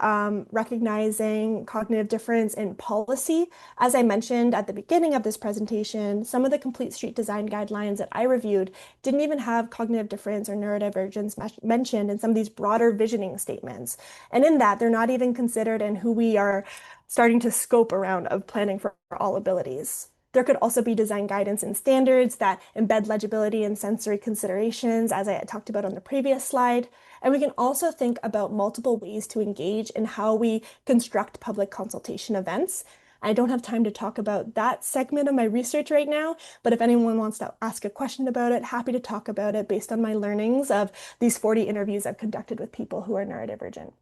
recognizing cognitive difference in policy. As I mentioned at the beginning of this presentation, some of the complete street design guidelines that I reviewed didn't even have cognitive difference or neurodivergence mentioned in some of these broader visioning statements. And in that, they're not even considered in who we are starting to scope around of planning for all abilities. There could also be design guidance and standards that embed legibility and sensory considerations, as I talked about on the previous slide. And we can also think about multiple ways to engage in how we construct public consultation events. I don't have time to talk about that segment of my research right now, but if anyone wants to ask a question about it, happy to talk about it based on my learnings of these 40 interviews I've conducted with people who are neurodivergent.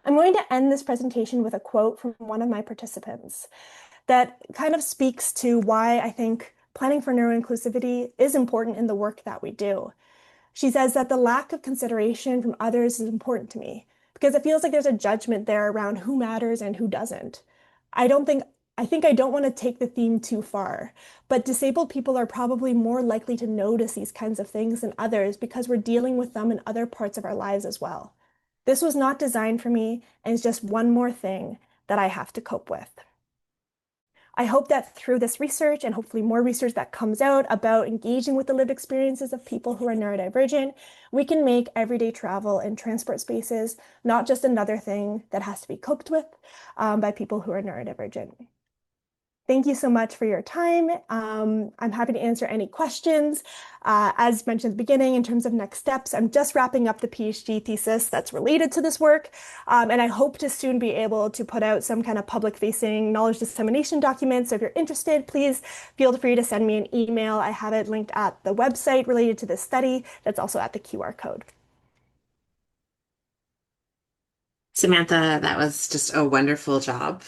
I'm going to end this presentation with a quote from one of my participants that kind of speaks to why I think planning for neuroinclusivity is important in the work that we do. She says that the lack of consideration from others is important to me because it feels like there's a judgment there around who matters and who doesn't. I think I don't want to take the theme too far, but disabled people are probably more likely to notice these kinds of things than others because we're dealing with them in other parts of our lives as well. This was not designed for me and it's just one more thing that I have to cope with. I hope that through this research and hopefully more research that comes out about engaging with the lived experiences of people who are neurodivergent, we can make everyday travel and transport spaces not just another thing that has to be coped with by people who are neurodivergent. Thank you so much for your time. I'm happy to answer any questions. As mentioned at the beginning, in terms of next steps, I'm just wrapping up the PhD thesis that's related to this work. And I hope to soon be able to put out some kind of public-facing knowledge dissemination document. So if you're interested, please feel free to send me an email. I have it linked at the website related to this study. That's also at the QR code. Samantha, that was just a wonderful job.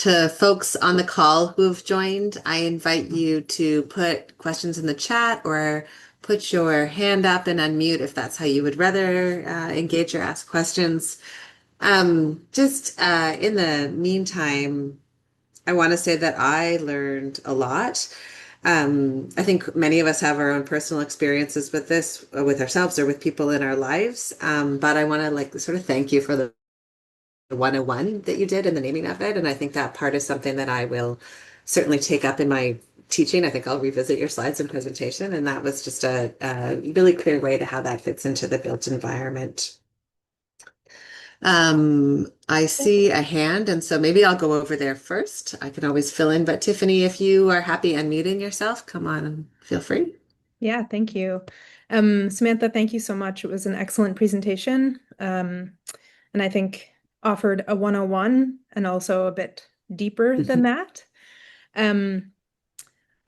To folks on the call who've joined, I invite you to put questions in the chat or put your hand up and unmute if that's how you would rather engage or ask questions. In the meantime, I want to say that I learned a lot. I think many of us have our own personal experiences with this, with ourselves or with people in our lives. But I want to like sort of thank you for the 101 that you did and the naming of it. And I think that part is something that I will certainly take up in my teaching. I think I'll revisit your slides and presentation. And that was just a really clear way to how that fits into the built environment. I see a hand, and so maybe I'll go over there first. I can always fill in, but Tiffany, if you are happy unmuting yourself, come on and feel free. Yeah, thank you. Samantha, thank you so much. It was an excellent presentation. And I think offered a 101 and also a bit deeper than that. I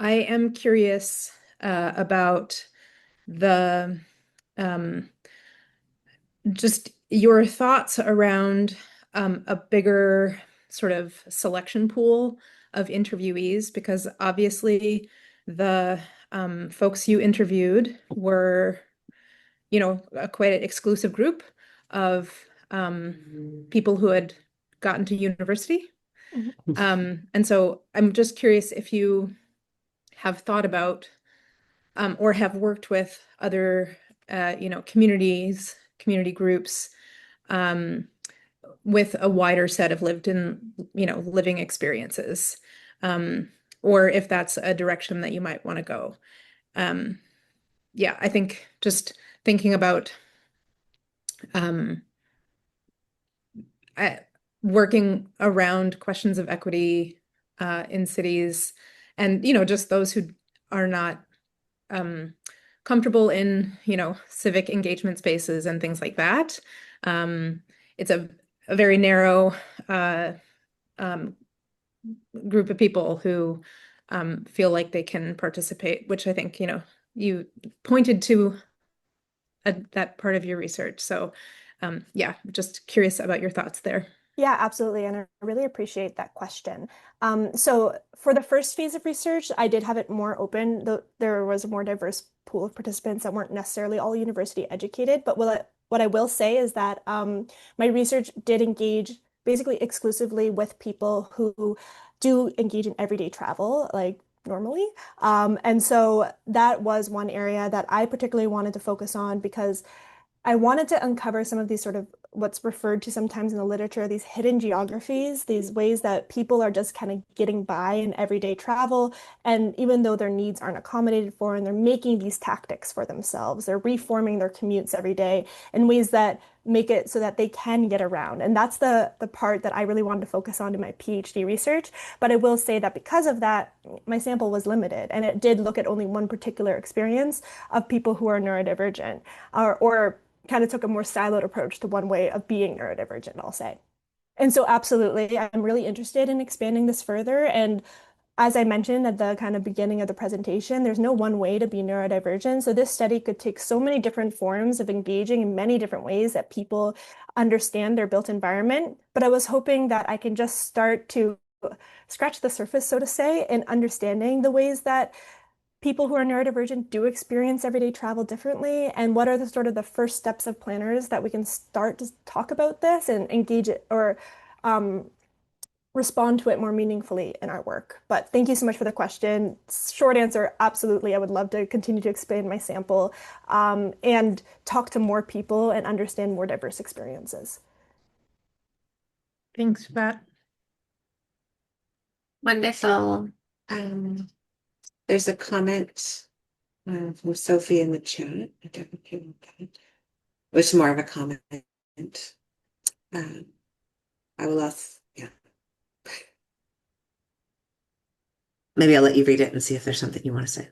am curious about the just your thoughts around a bigger sort of selection pool of interviewees, because obviously the folks you interviewed were, a quite an exclusive group of people who had gotten to university. And so I'm just curious if you have thought about or have worked with other, communities, community groups with a wider set of living experiences, or if that's a direction that you might want to go. Yeah, I think just thinking about working around questions of equity in cities, and just those who are not comfortable in civic engagement spaces and things like that. It's a very narrow group of people who feel like they can participate, which I think you pointed to that part of your research. So yeah, just curious about your thoughts there. Yeah, absolutely. And I really appreciate that question. So for the first phase of research, I did have it more open. There was a more diverse pool of participants that weren't necessarily all university educated. But what I will say is that my research did engage basically exclusively with people who do engage in everyday travel, like normally. And so that was one area that I particularly wanted to focus on because I wanted to uncover some of these sort of what's referred to sometimes in the literature, these hidden geographies, these ways that people are just kind of getting by in everyday travel. And even though their needs aren't accommodated for, and they're making these tactics for themselves, they're reforming their commutes every day in ways that make it so that they can get around. And that's the part that I really wanted to focus on in my PhD research. But I will say that because of that, my sample was limited, and it did look at only one particular experience of people who are neurodivergent or kind of took a more siloed approach to one way of being neurodivergent, I'll say. And so absolutely, I'm really interested in expanding this further. And as I mentioned at the kind of beginning of the presentation, there's no one way to be neurodivergent. So this study could take so many different forms of engaging in many different ways that people understand their built environment. But I was hoping that I can just start to scratch the surface, so to say, in understanding the ways that people who are neurodivergent do experience everyday travel differently, and what are the sort of the first steps of planners that we can start to talk about this and engage it or respond to it more meaningfully in our work. But thank you so much for the question. Short answer, absolutely. I would love to continue to expand my sample and talk to more people and understand more diverse experiences. Thanks for that. Wonderful. There's a comment from Sophie in the chat. I don't know if you want that. It was more of a comment. I will ask, yeah. Maybe I'll let you read it and see if there's something you want to say.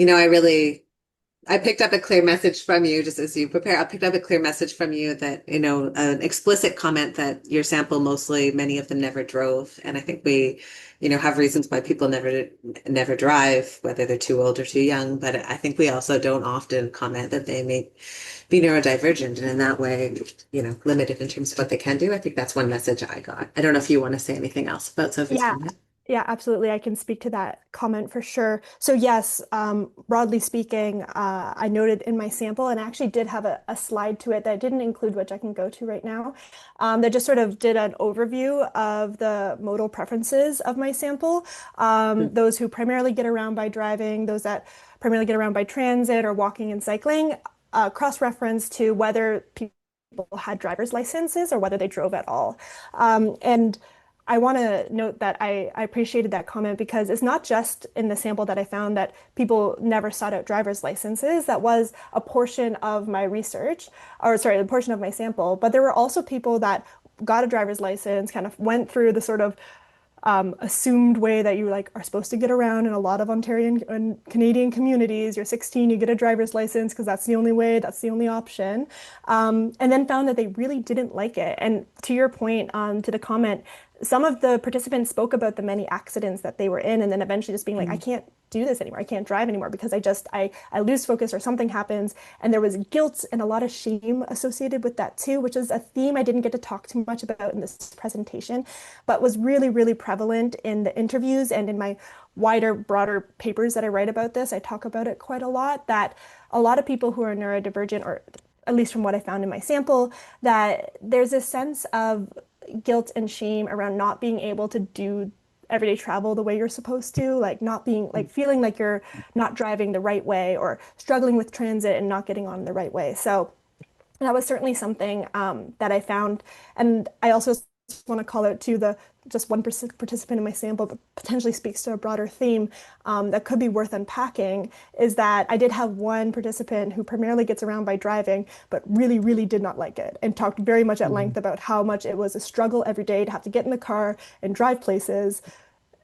I picked up a clear message from you just as you prepare. I picked up a clear message from you that, an explicit comment that your sample many of them never drove. And I think we, have reasons why people never drive, whether they're too old or too young. But I think we also don't often comment that they may be neurodivergent and in that way, limited in terms of what they can do. I think that's one message I got. I don't know if you want to say anything else about Sophie's Yeah, comment. Yeah, absolutely. I can speak to that comment for sure. So yes, broadly speaking, I noted in my sample, and I actually did have a slide to it that I didn't include, which I can go to right now, that just sort of did an overview of the modal preferences of my sample. Those who primarily get around by driving, those that primarily get around by transit or walking and cycling, cross-reference to whether people had driver's licenses or whether they drove at all. And I want to note that I appreciated that comment because it's not just in the sample that I found that people never sought out driver's licenses. That was a portion of my research, or sorry, a portion of my sample. But there were also people that got a driver's license, kind of went through the sort of assumed way that you like are supposed to get around in a lot of Ontarian and Canadian communities. You're 16, you get a driver's license because that's the only way, that's the only option. And then found that they really didn't like it. And to your point, to the comment, some of the participants spoke about the many accidents that they were in, and then eventually just being like, I can't do this anymore. I can't drive anymore because I lose focus or something happens. And there was guilt and a lot of shame associated with that too, which is a theme I didn't get to talk too much about in this presentation, but was really, really prevalent in the interviews and in my wider, broader papers that I write about this. I talk about it quite a lot, that a lot of people who are neurodivergent, or at least from what I found in my sample, that there's a sense of guilt and shame around not being able to do everyday travel the way you're supposed to, like not being like feeling like you're not driving the right way or struggling with transit and not getting on the right way. So that was certainly something that I found. And I also want to call out to the just one participant in my sample, but potentially speaks to a broader theme that could be worth unpacking, is that I did have one participant who primarily gets around by driving, but really, really did not like it and talked very much at length about how much it was a struggle every day to have to get in the car and drive places,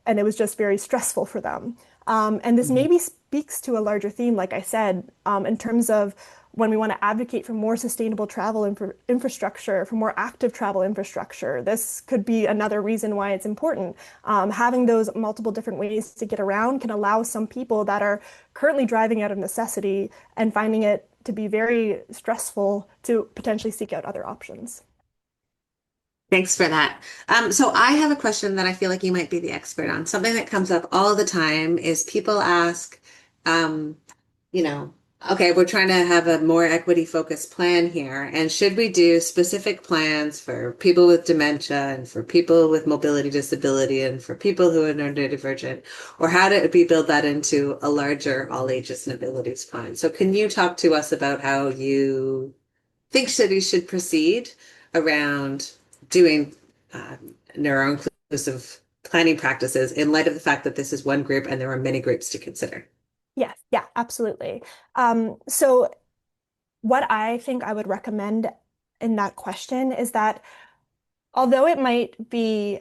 and it was just very stressful for them. And this maybe speaks to a larger theme, like I said, in terms of when we want to advocate for more sustainable travel infrastructure, for more active travel infrastructure. This could be another reason why it's important. Having those multiple different ways to get around can allow some people that are currently driving out of necessity and finding it to be very stressful to potentially seek out other options. Thanks for that. So I have a question that I feel like you might be the expert on. Something that comes up all the time is people ask, um, you know, okay, we're trying to have a more equity focused plan here. And should we do specific plans for people with dementia and for people with mobility disability and for people who are neurodivergent? Or how do we build that into a larger all ages and abilities plan? So can you talk to us about how you think cities should proceed around doing neuro-inclusive planning practices in light of the fact that this is one group and there are many groups to consider? Yes, yeah, absolutely. So what I think I would recommend in that question is that although it might be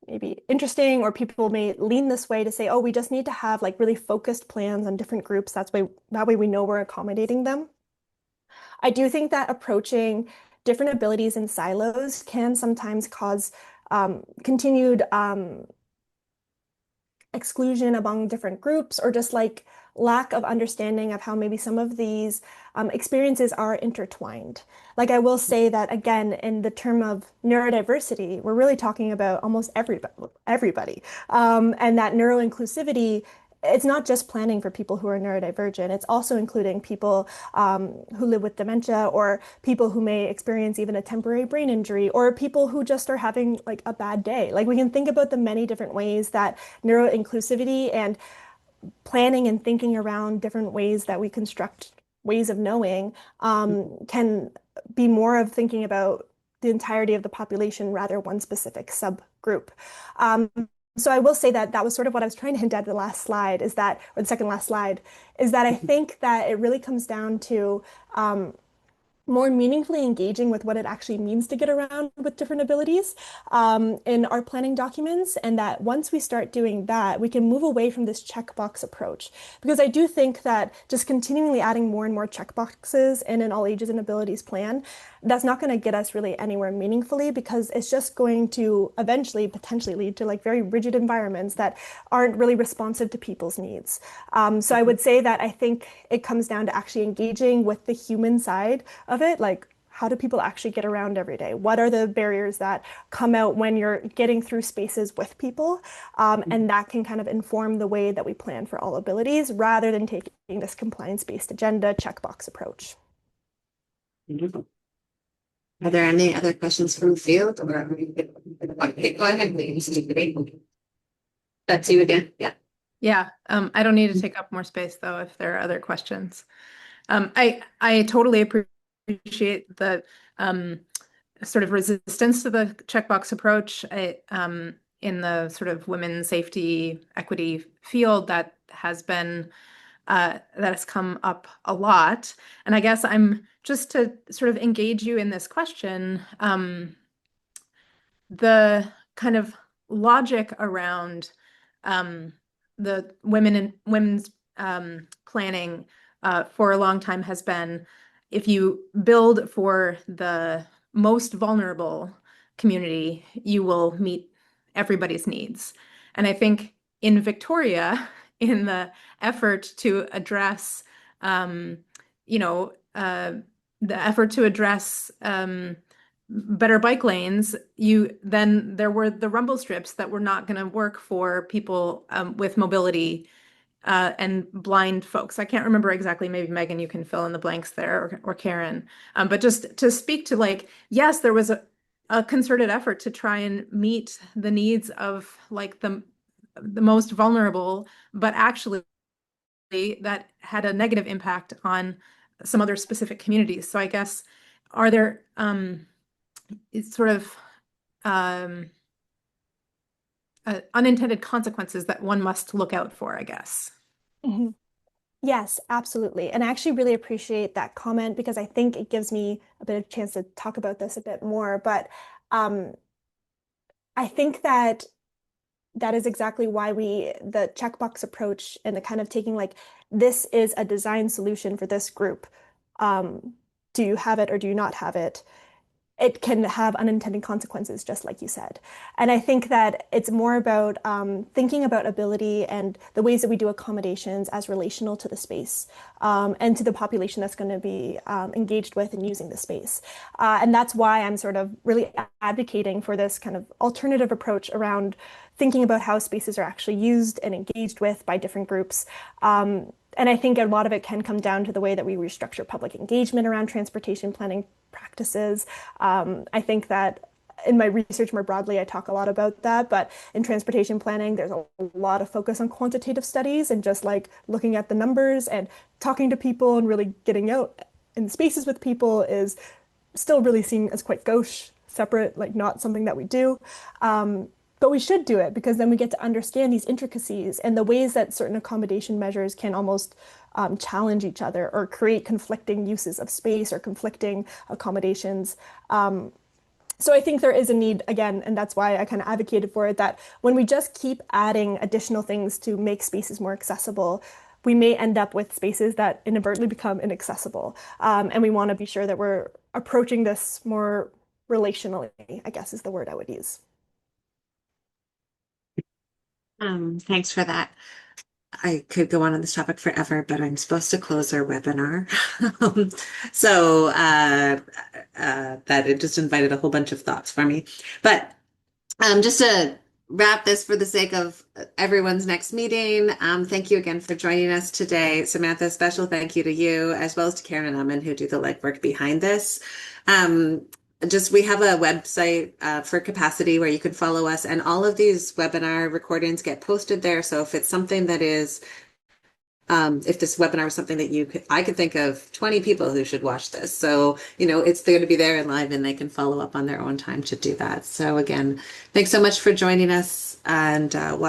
maybe interesting or people may lean this way to say, oh, we just need to have like really focused plans on different groups. That way we know we're accommodating them. I do think that approaching different abilities in silos can sometimes cause continued exclusion among different groups or just like lack of understanding of how maybe some of these experiences are intertwined. Like I will say that again, in the term of neurodiversity, we're really talking about almost everybody. And that neuro-inclusivity, it's not just planning for people who are neurodivergent, it's also including people who live with dementia or people who may experience even a temporary brain injury or people who just are having like a bad day. Like we can think about the many different ways that neuro-inclusivity and planning and thinking around different ways that we construct ways of knowing can be more of thinking about the entirety of the population rather one specific subgroup. Um, so I will say that that was sort of what I was trying to hint at the last slide is that, or the second last slide, is that I think that it really comes down to more meaningfully engaging with what it actually means to get around with different abilities in our planning documents. And that once we start doing that, we can move away from this checkbox approach. Because I do think that just continually adding more and more checkboxes in an all ages and abilities plan, that's not going to get us really anywhere meaningfully because it's just going to eventually potentially lead to like very rigid environments that aren't really responsive to people's needs. So I would say that I think it comes down to actually engaging with the human side of it, like how do people actually get around every day? What are the barriers that come out when you're getting through spaces with people? And that can kind of inform the way that we plan for all abilities rather than taking this compliance-based agenda checkbox approach. Wonderful. Are there any other questions from the field? Or okay, go ahead, please. That's you again. Yeah. Yeah, I don't need to take up more space though if there are other questions. I totally appreciate the sort of resistance to the checkbox approach in the sort of women's safety equity field that has been that has come up a lot. And I guess I'm just to sort of engage you in this question, the kind of logic around the women's planning for a long time has been, if you build for the most vulnerable community, you will meet everybody's needs. And I think in Victoria, in the effort to address, the effort to address better bike lanes, then there were the rumble strips that were not going to work for people with mobility and blind folks. I can't remember exactly. Maybe Megan, you can fill in the blanks there, or Karen. But just to speak to, like, yes, there was a concerted effort to try and meet the needs of like the most vulnerable, but actually that had a negative impact on some other specific communities. So I guess, are there sort of unintended consequences that one must look out for, I guess? Mhm. Yes, absolutely. And I actually really appreciate that comment because I think it gives me a bit of chance to talk about this a bit more. But I think that is exactly why the checkbox approach and the kind of taking like, this is a design solution for this group. Do you have it or do you not have it? It can have unintended consequences, just like you said. And I think that it's more about thinking about ability and the ways that we do accommodations as relational to the space and to the population that's going to be engaged with and using the space. And that's why I'm sort of really advocating for this kind of alternative approach around thinking about how spaces are actually used and engaged with by different groups. And I think a lot of it can come down to the way that we restructure public engagement around transportation planning practices. I think that in my research more broadly, I talk a lot about that, but in transportation planning, there's a lot of focus on quantitative studies and just like looking at the numbers and talking to people and really getting out in spaces with people is still really seen as quite gauche, separate, like not something that we do. But we should do it because then we get to understand these intricacies and the ways that certain accommodation measures can almost challenge each other or create conflicting uses of space or conflicting accommodations. So I think there is a need, again, and that's why I kind of advocated for it, that when we just keep adding additional things to make spaces more accessible, we may end up with spaces that inadvertently become inaccessible. And we want to be sure that we're approaching this more relationally, I guess is the word I would use. Thanks for that. I could go on this topic forever, but I'm supposed to close our webinar. So that it just invited a whole bunch of thoughts for me. But just to wrap this for the sake of everyone's next meeting, thank you again for joining us today. Samantha, special thank you to you, as well as to Karen and Amin, who do the legwork behind this. We have a website for CapaCITY where you can follow us, and all of these webinar recordings get posted there. So if it's something that is, if this webinar was something that I could think of 20 people who should watch this. So, it's going to be there and live, and they can follow up on their own time to do that. So again, thanks so much for joining us, and